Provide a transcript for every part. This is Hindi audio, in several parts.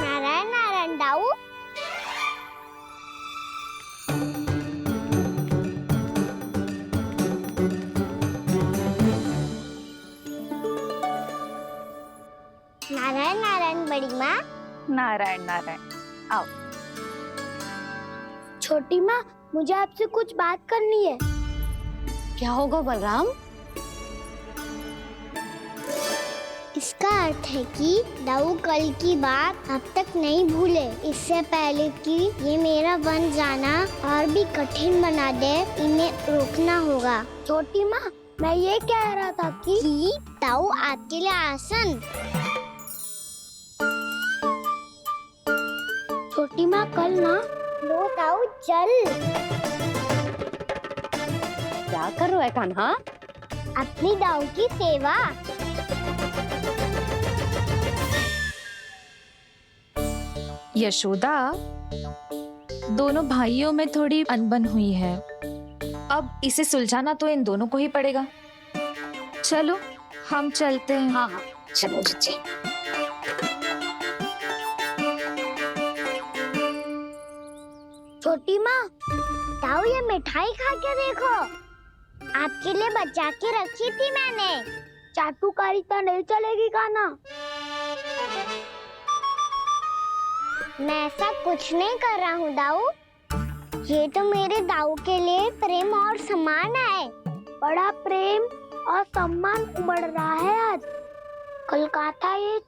नारायण नारायण दाऊ। नारायण नारायण बड़ी माँ। नारायण नारायण, आओ। छोटी माँ, मुझे आपसे कुछ बात करनी है। क्या होगा बलराम? इसका अर्थ है कि दाऊ कल की बात अब तक नहीं भूले, इससे पहले कि ये मेरा बन जाना और भी कठिन बना दे, इन्हें रोकना होगा। छोटी माँ, मैं ये कह रहा था कि दाऊ आपके लिए आसन। छोटी माँ, कल ना लो दाऊ चल। क्या कर रहा है कान्हा? अपनी दाऊ की सेवा। यशोदा, दोनों भाइयों में थोड़ी अनबन हुई है। अब इसे सुलझाना तो इन दोनों को ही पड़ेगा। चलो हम चलते हैं। हाँ हाँ, चलो बच्चे। छोटी माँ, दाऊ ये मिठाई खा के देखो, आपके लिए बचा के रखी थी मैंने। चाटुकारिता नहीं चलेगी कान्हा। मैं ऐसा कुछ नहीं कर रहा हूँ दाऊ, ये तो मेरे दाऊ के लिए प्रेम और सम्मान है। बड़ा प्रेम और सम्मान उमड़ रहा है आज। कल कहा था ये,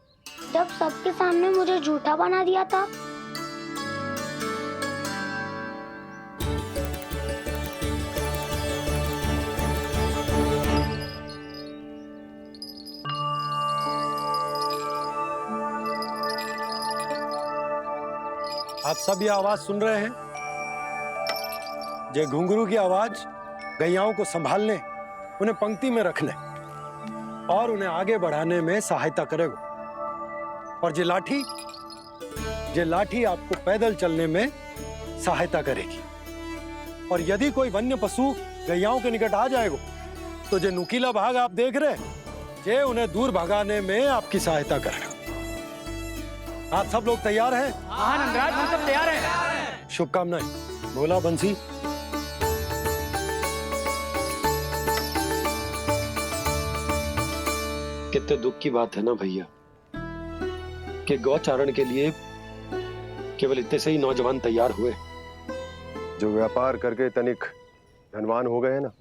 जब सबके सामने मुझे झूठा बना दिया था। आप सब ये आवाज सुन रहे हैं? ये घुंघरू की आवाज गैयाओं को संभालने, उन्हें पंक्ति में रखने और उन्हें आगे बढ़ाने में सहायता करेगा। और ये लाठी आपको पैदल चलने में सहायता करेगी। और यदि कोई वन्य पशु गैयाओं के निकट आ जाएगा तो ये नुकीला भाग आप देख रहे हैं, ये उन्हें दूर भगाने में आपकी सहायता करेगा। आप सब लोग तैयार हैं? हाँ नंदराज, हम सब तैयार हैं। शुभकामनाएं। बोला बंसी। कितने दुख की बात है ना भैया कि गौचारण के लिए केवल इतने से ही नौजवान तैयार हुए। जो व्यापार करके तनिक धनवान हो गए ना,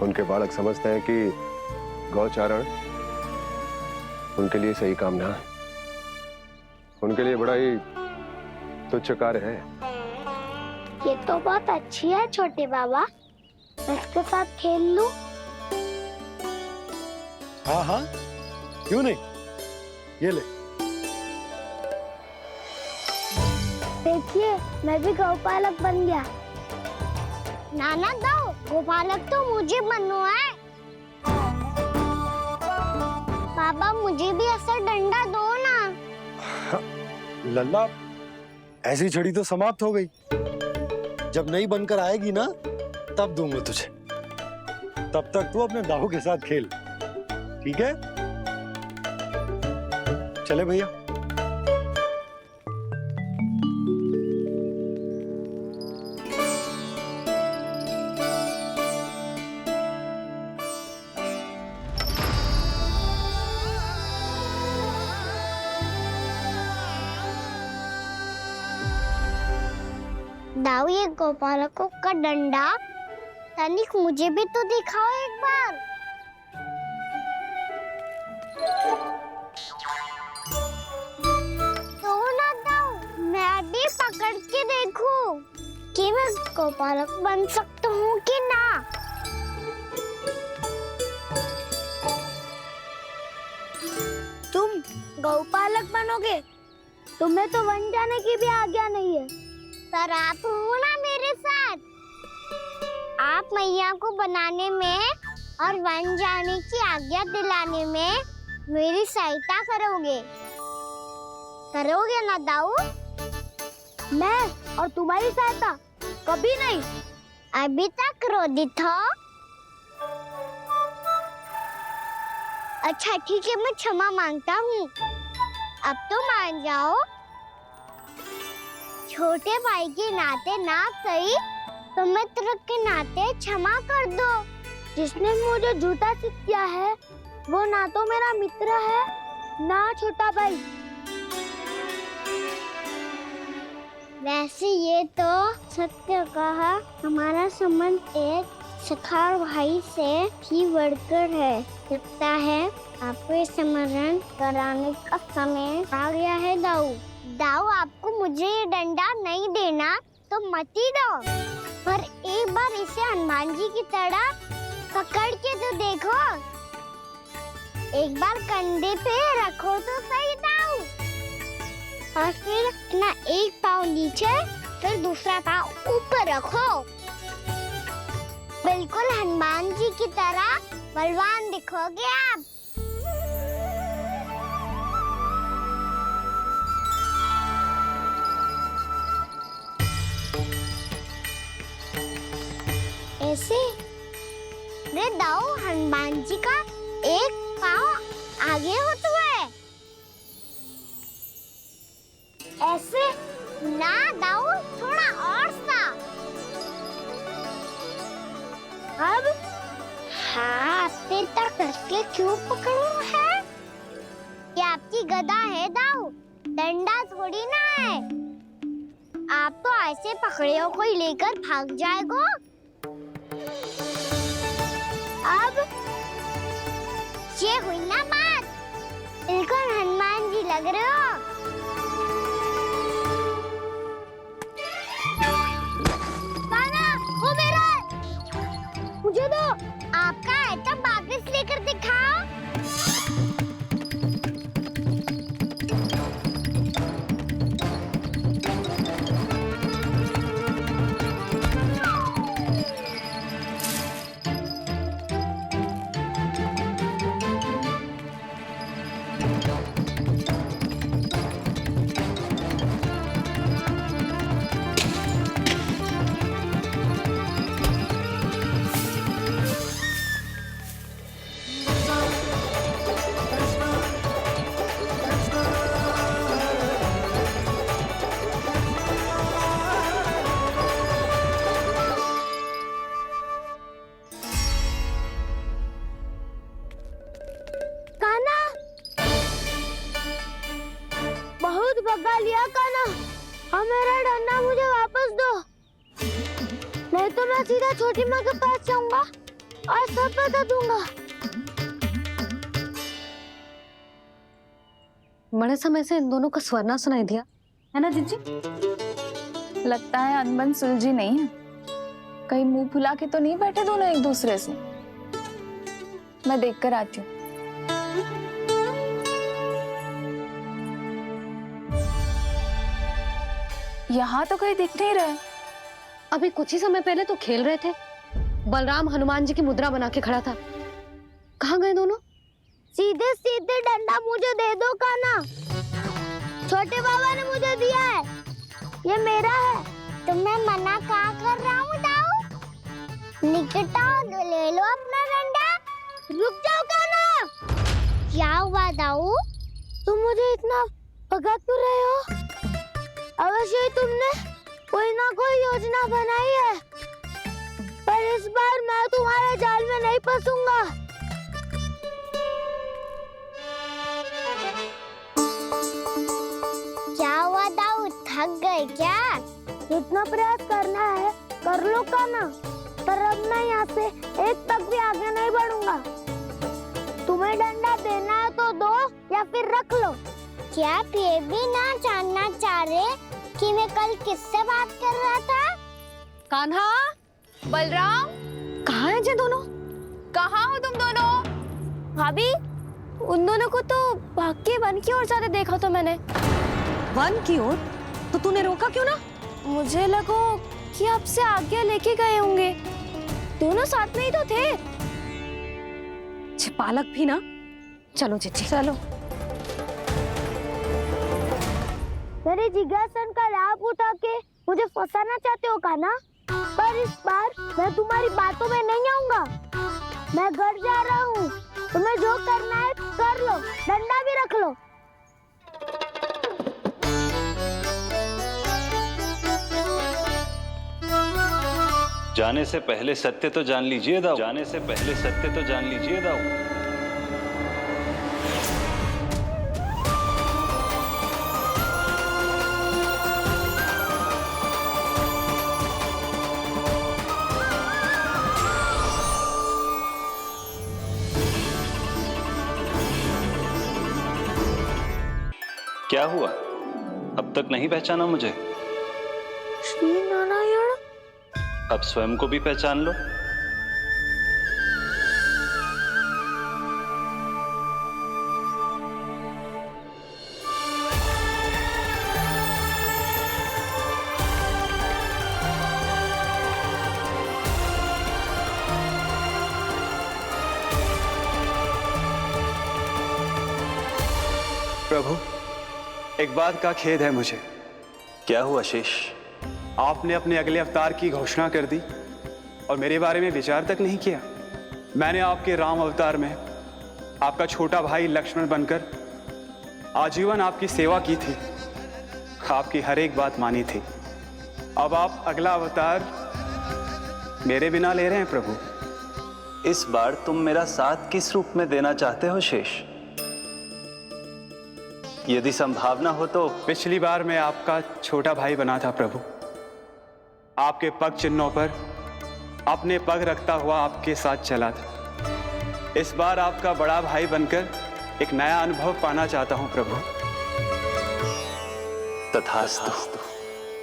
उनके बालक समझते हैं कि गौचारण उनके लिए सही काम ना है, उनके लिए बड़ा ही तुच्छ कार्य है। ये तो बहुत अच्छी है छोटे बाबा, मैं इसके साथ खेल लूं? हाँ हाँ, क्यों नहीं, ये ले। देखिए, मैं भी गौपालक बन गया। नाना दाऊ, गौपालक तो मुझे बनना है। बाबा मुझे भी ऐसा डंडा दो ना। लल्ला, ऐसी छड़ी तो समाप्त हो गई। जब नई बनकर आएगी ना, तब दूंगा तुझे। तब तक तू अपने दाऊ के साथ खेल, ठीक है? चले भैया। दाऊ, ये गोपालकों का डंडा तनिक मुझे भी तो दिखाओ एक बार। तो ना दाऊ, मैं भी पकड़ के देखूं कि मैं गोपालक बन सकता हूँ कि ना। तुम गौपालक बनोगे? तुम्हें तो वन जाने की भी आज्ञा नहीं है। पर आप हो ना मेरे साथ, आप मैया को बनाने में और वन जाने की आज्ञा दिलाने में मेरी सहायता करोगे ना दाऊ? मैं और तुम्हारी सहायता कभी नहीं। अभी तक क्रोधित हो? अच्छा ठीक है, मैं क्षमा मांगता हूँ। अब तो मान जाओ। छोटे भाई के नाते ना सही तो मित्र के नाते क्षमा कर दो। जिसने मुझे झूठा सिखाया है वो ना तो मेरा मित्र है ना छोटा भाई। वैसे ये तो सत्य कहा, हमारा संबंध एक सखा भाई से भी बढ़कर है। लगता है आपको स्मरण कराने का समय आ गया है दाऊ। दाऊ, आपको मुझे ये डंडा नहीं देना तो मत ही दो, पर एक बार इसे हनुमान जी की तरह पकड़ के तो देखो। एक बार कंधे पे रखो तो सही दाऊ, और फिर अपना एक पाँव नीचे फिर दूसरा पाँव ऊपर रखो। बिल्कुल हनुमान जी की तरह बलवान दिखोगे आप। ऐसे रे दाऊ, हनुमान जी का एक पाँव आगे होता है। ऐसे ना दाऊ, थोड़ा और सा। अब हाथ पे तक कसके क्यों पकड़ो है? ये आपकी गदा है दाऊ, डंडा थोड़ी ना है। आप तो ऐसे पकड़े हो कोई लेकर भाग जाएगा। अब ये हुई ना बात, बिल्कुल हनुमान जी लग रहे हो। कान्हा, वो मेरा, मुझे दो। आपका है तो वापस लेकर दिखाओ। भगा लिया कान्हा, अब मेरा डंडा मुझे वापस दो, नहीं तो मैं सीधा छोटी माँ के पास जाऊंगा और सब बता दूंगा। बड़े समय से इन दोनों का स्वर ना सुनाई दिया, है ना जीजी? लगता है अनबन सुलझी नहीं है। कहीं मुंह फुला के तो नहीं बैठे दोनों एक दूसरे से। मैं देख कर आती हूँ। यहाँ तो कहीं दिख नहीं रहा है। अभी कुछ ही समय पहले तो खेल रहे थे। बलराम हनुमान जी की मुद्रा बना के खड़ा था। कहाँ गए दोनों? सीधे सीधे डंडा मुझे दे दो कान्हा, छोटे बाबा ने मुझे दिया है, ये मेरा है। तो मैं मना कहाँ कर रहा हूँ दाऊ? निकट आओ, ले लो अपना डंडा। रुक जाओ कान्हा। क्या हुआ दाऊ? तुम मुझे इतना भगा क्यों रहे हो? अवश्य ही तुमने कोई ना कोई योजना बनाई है, पर इस बार मैं तुम्हारे जाल में नहीं फंसूंगा। क्या हुआ दाऊ, थक गए क्या? जितना प्रयास करना है कर लो कान्हा, पर अब मैं यहाँ से एक तक भी आगे नहीं बढ़ूंगा। तुम्हें डंडा देना है तो दो या फिर रख लो। क्या आप ये भी ना जानना चाह रहे कि मैं कल किससे बात कर रहा था? कान्हा, बलराम, कहाँ हैं ये दोनों? कहाँ हो तुम दोनों? भाभी, उन दोनों को तो भाग के वन की ओर जाते देखा तो मैंने। वन की ओर? तो तूने रोका क्यों ना? मुझे लगो कि आपसे आगे लेके गए होंगे, दोनों साथ में ही तो थे। पालक भी ना। चलो जीजी, चलो। मेरे जिज्ञासन का लाभ उठा के मुझे फंसाना चाहते हो कान्हा? पर इस बार मैं तुम्हारी बातों में नहीं आऊंगा। मैं घर जा रहा हूँ, तुम्हें जो करना है कर लो, डंडा भी रख लो। जाने से पहले सत्य तो जान लीजिए दाऊ, जाने से पहले सत्य तो जान लीजिए दाऊ। क्या हुआ, अब तक नहीं पहचाना मुझे? श्री नारायण। अब स्वयं को भी पहचान लो। प्रभु, एक बात का खेद है मुझे। क्या हुआ शेष? आपने अपने अगले अवतार की घोषणा कर दी और मेरे बारे में विचार तक नहीं किया। मैंने आपके राम अवतार में आपका छोटा भाई लक्ष्मण बनकर आजीवन आपकी सेवा की थी, आपकी हर एक बात मानी थी। अब आप अगला अवतार मेरे बिना ले रहे हैं प्रभु। इस बार तुम मेरा साथ किस रूप में देना चाहते हो शेष? यदि संभावना हो तो। पिछली बार मैं आपका छोटा भाई बना था प्रभु, आपके पग चिन्हों पर अपने पग रखता हुआ आपके साथ चला था। इस बार आपका बड़ा भाई बनकर एक नया अनुभव पाना चाहता हूं प्रभु। तथास्तु।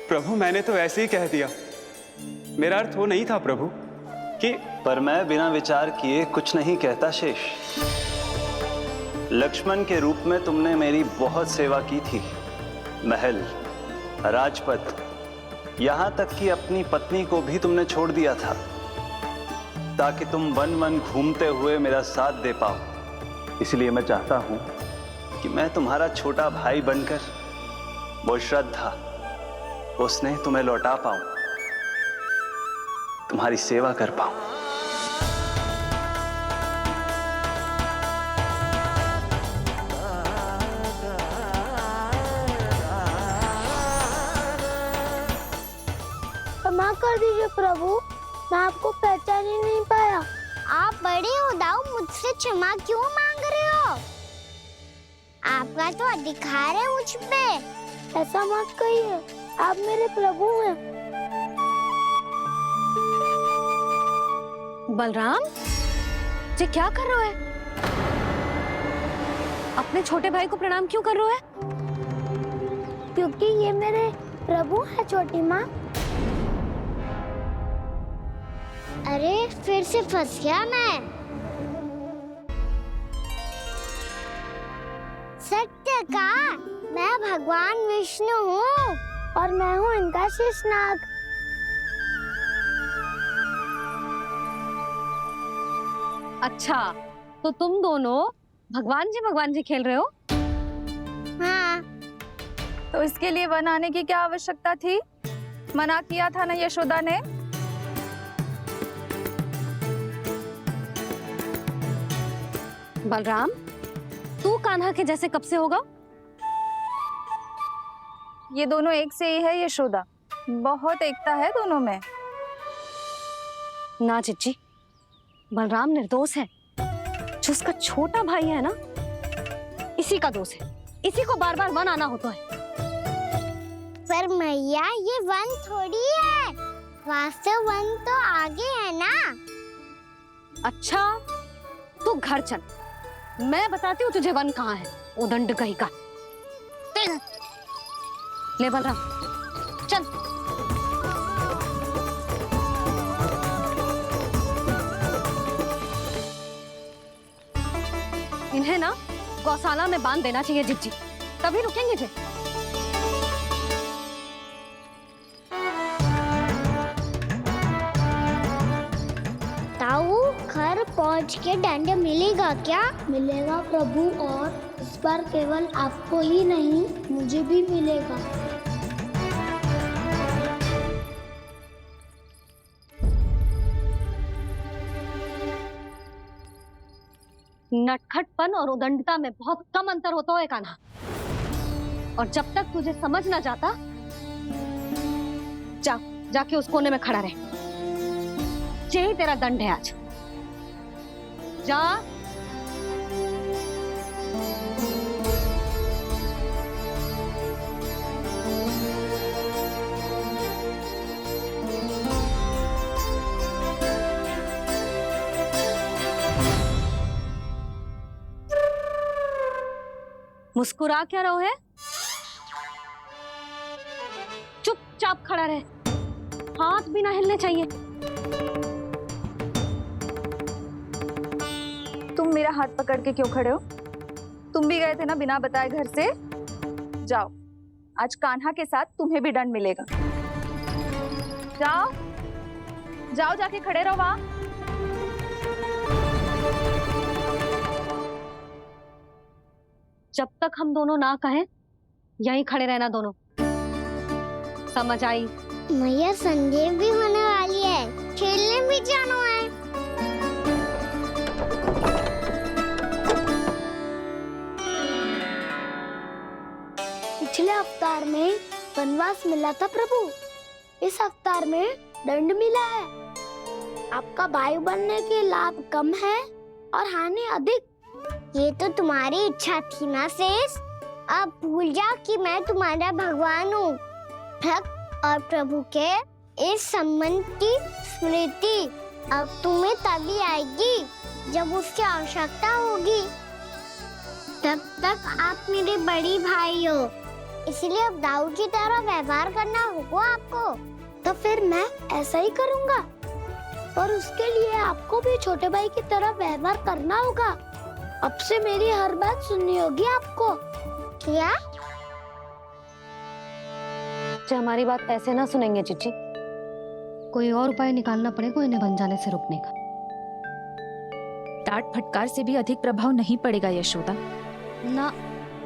प्रभु, मैंने तो ऐसे ही कह दिया, मेरा अर्थ वो नहीं था प्रभु कि। पर मैं बिना विचार किए कुछ नहीं कहता शेष। लक्ष्मण के रूप में तुमने मेरी बहुत सेवा की थी। महल, राजपथ, यहां तक कि अपनी पत्नी को भी तुमने छोड़ दिया था ताकि तुम वन वन घूमते हुए मेरा साथ दे पाओ। इसलिए मैं चाहता हूं कि मैं तुम्हारा छोटा भाई बनकर वो श्रद्धा, वो स्नेह तुम्हें लौटा पाऊं, तुम्हारी सेवा कर पाऊं। क्षमा कर दीजिए प्रभु, मैं आपको पहचान ही नहीं पाया। आप बड़े हो दाऊ, मुझसे क्षमा क्यों मांग रहे हो? आपका तो अधिकार है मुझ पे। ऐसा मत कहिए, आप मेरे प्रभु हैं। बलराम जी, क्या कर रहे हो? अपने छोटे भाई को प्रणाम क्यों कर रहे हो? क्योंकि ये मेरे प्रभु है छोटी माँ। अरे फिर से फंस गया मैं। सत्य का, मैं भगवान विष्णु हूँ और मैं हूँ इनका शेषनाग। अच्छा, तो तुम दोनों भगवान जी खेल रहे हो? हाँ। तो इसके लिए वन आने की क्या आवश्यकता थी? मना किया था ना यशोदा ने। बलराम, तू कान्हा के जैसे कब से होगा? ये दोनों एक से ही है यशोदा, बहुत एकता है दोनों में। ना चिच्ची, बलराम निर्दोष है। जो उसका छोटा भाई है ना, इसी का दोष है। इसी को बार बार वन आना होता है। पर मैया, ये वन थोड़ी है, वास्तव वन तो आगे है ना। अच्छा, तू घर चल, मैं बताती हूँ तुझे वन कहाँ है। उदंड कहीं का। ले बलराम, चल। इन्हें ना गौशाला में बांध देना चाहिए जिज्जी, तभी रुकेंगे जे। ताऊ, घर पहुंच के दंड मिलेगा क्या? मिलेगा प्रभु, और इस बार केवल आपको ही नहीं, मुझे भी मिलेगा। नटखटपन और उदंडता में बहुत कम अंतर होता है कान्हा, और जब तक तुझे समझ ना जाता, जाके उस कोने में खड़ा रहे। यही तेरा दंड है आज। जा। मुस्कुरा क्या रहो है? चुपचाप खड़ा रहे, हाथ भी ना हिलने चाहिए। तुम मेरा हाथ पकड़ के क्यों खड़े हो? तुम भी गए थे ना बिना बताए घर से। जाओ, आज कान्हा के साथ तुम्हें भी दंड मिलेगा। जाओ जाओ, जाके खड़े रहो वहां। जब तक हम दोनों ना कहें, यहीं खड़े रहना दोनों। समझ आई? मैया संध्या भी होने वाली है, खेलने भी जाना है। पिछले अवतार में वनवास मिला था प्रभु, इस अवतार में दंड मिला है। आपका भाई बनने के लाभ कम है और हानि अधिक। ये तो तुम्हारी इच्छा थी ना शेष। अब भूल जाओ कि मैं तुम्हारा भगवान हूँ। भक्त और प्रभु के इस संबंध की स्मृति अब तुम्हें तभी आएगी जब उसकी आवश्यकता होगी। तब तक आप मेरे बड़ी भाई हो, इसलिए अब दाऊ की तरह व्यवहार करना होगा आपको। तो फिर मैं ऐसा ही करूँगा, पर उसके लिए आपको भी छोटे भाई की तरह व्यवहार करना होगा। अब से मेरी हर बात सुननी होगी आपको। क्या? जो हमारी बात ऐसे ना सुनेंगे चिच्ची, कोई और उपाय निकालना पड़ेगा इन्हें बन जाने से रोकने का। डांट फटकार से भी अधिक प्रभाव नहीं पड़ेगा यशोदा। ना,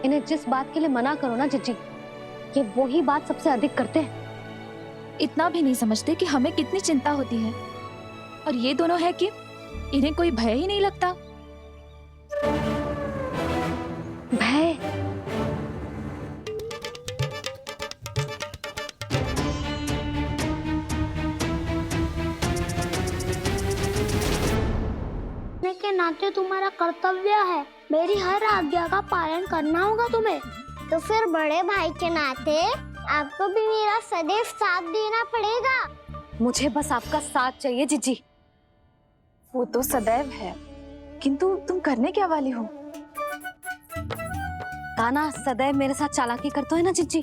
इन्हें जिस बात के लिए मना करो ना चिच्ची, ये वही बात सबसे अधिक करते हैं। इतना भी नहीं समझते कि हमें कितनी चिंता होती है, और ये दोनों है कि इन्हें कोई भय ही नहीं लगता। भय? के नाते तुम्हारा कर्तव्य है, मेरी हर आज्ञा का पालन करना होगा तुम्हें। तो फिर बड़े भाई के नाते आपको भी मेरा सदैव साथ देना पड़ेगा। मुझे बस आपका साथ चाहिए जीजी। वो तो सदैव है, किंतु तुम करने क्या वाली हो? कान्हा सदैव मेरे साथ चालाकी करता है ना जीजी,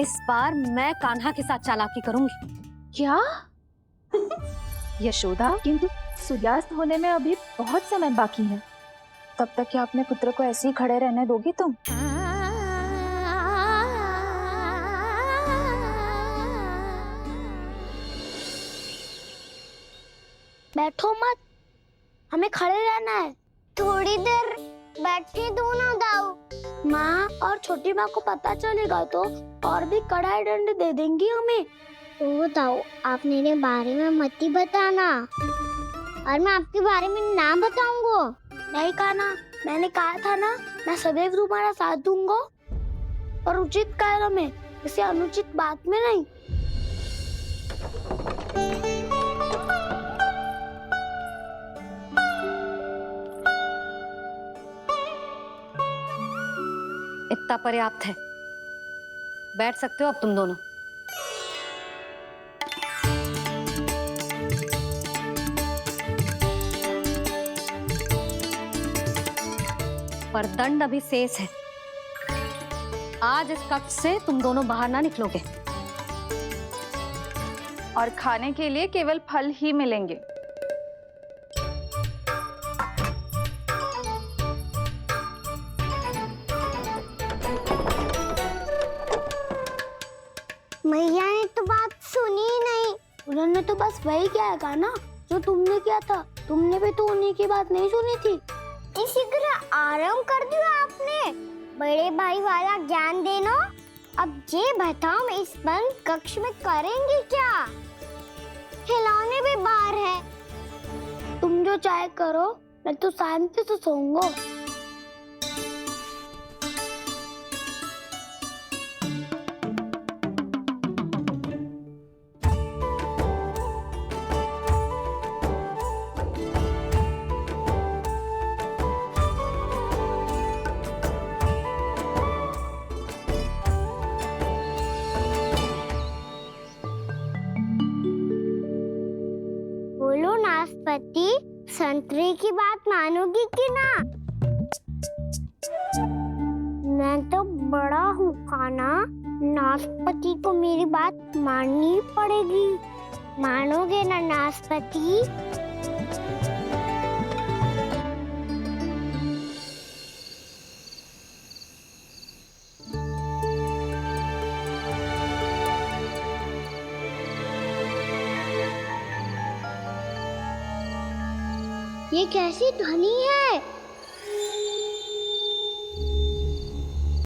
इस बार मैं कान्हा के साथ चालाकी करूंगी। क्या? यशोदा, किंतु सूर्यास्त होने में अभी बहुत समय बाकी है, तब तक क्या अपने पुत्र को ऐसे ही खड़े रहने दोगी तुम? बैठो मत, हमें खड़े रहना है। थोड़ी देर बैठे दो ना दाऊ। माँ और छोटी माँ को पता चलेगा तो और भी कड़ा दंड दे देंगी हमें। ओ दाऊ, आप मेरे बारे में मत ही बताना, और मैं आपके बारे में ना बताऊंगा। नहीं कहा ना, मैंने कहा था ना, मैं सदैव तुम्हारा साथ दूंगा, और उचित कार्य में, किसी अनुचित बात में नहीं। इतना पर्याप्त है, बैठ सकते हो अब तुम दोनों। पर दंड अभी शेष है। आज इस कक्ष से तुम दोनों बाहर ना निकलोगे, और खाने के लिए केवल फल ही मिलेंगे। मैया ने तो बात सुनी ही नहीं। उन्होंने तो बस वही किया ना जो तुमने किया था। तुमने भी तो उन्हीं की बात नहीं सुनी थी। इसी तरह आराम कर दिया आपने। बड़े भाई वाला ज्ञान देना। अब ये बताओ, इस बंद कक्ष में करेंगे क्या? खिलौने भी बाहर है। तुम जो चाहे करो, मैं तो शांति से सोऊंगा। बोलो नाशपाती, संतरे की बात मानोगी कि ना? मैं तो बड़ा हूँ कान्हा, नाशपाती को मेरी बात माननी पड़ेगी। मानोगे ना नाशपाती? ये कैसी ध्वनि है?